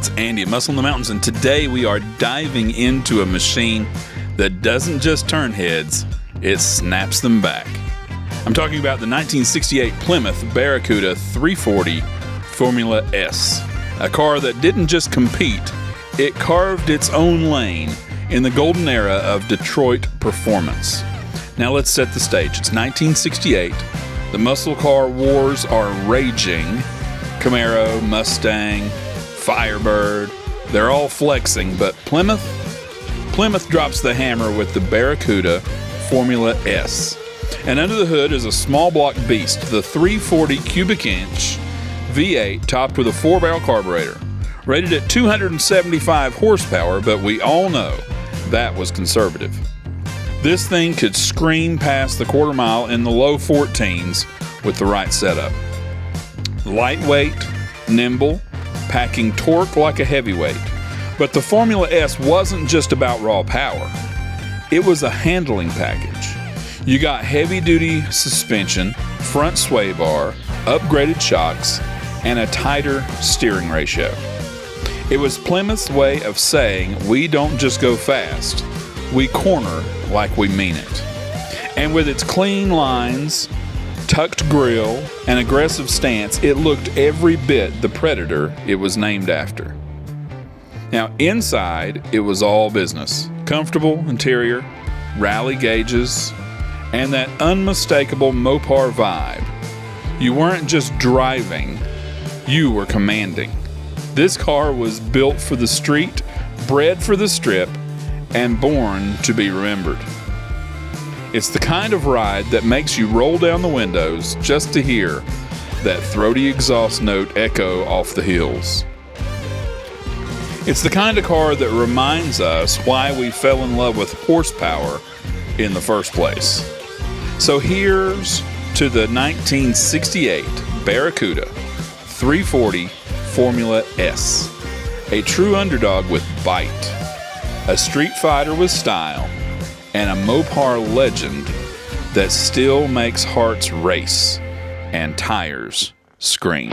It's Andy at Muscle in the Mountains, and today we are diving into a machine that doesn't just turn heads, it snaps them back. I'm talking about the 1968 Plymouth Barracuda 340 Formula S, a car that didn't just compete, it carved its own lane in the golden era of Detroit performance. Now let's set the stage. It's 1968. The muscle car wars are raging. Camaro, Mustang, Firebird, they're all flexing, but Plymouth drops the hammer with the Barracuda Formula S. And under the hood is a small block beast, the 340 cubic inch V8 topped with a 4-barrel carburetor, rated at 275 horsepower, but we all know that was conservative. This thing could scream past the quarter mile in the low 14s with the right setup. Lightweight, nimble, packing torque like a heavyweight. But the Formula S wasn't just about raw power. It was a handling package. You got heavy-duty suspension, front sway bar, upgraded shocks, and a tighter steering ratio. It was Plymouth's way of saying, we don't just go fast, we corner like we mean it. And with its clean lines, tucked grille, and aggressive stance, it looked every bit the Predator it was named after. Now, inside, it was all business. Comfortable interior, rally gauges, and that unmistakable MoPar vibe. You weren't just driving, you were commanding. This car was built for the street, bred for the strip, and born to be remembered. It's the kind of ride that makes you roll down the windows just to hear that throaty exhaust note echo off the hills. It's the kind of car that reminds us why we fell in love with horsepower in the first place. So here's to the 1968 Barracuda 340 Formula S, a true underdog with bite, a street fighter with style, and a MoPar legend that still makes hearts race and tires scream.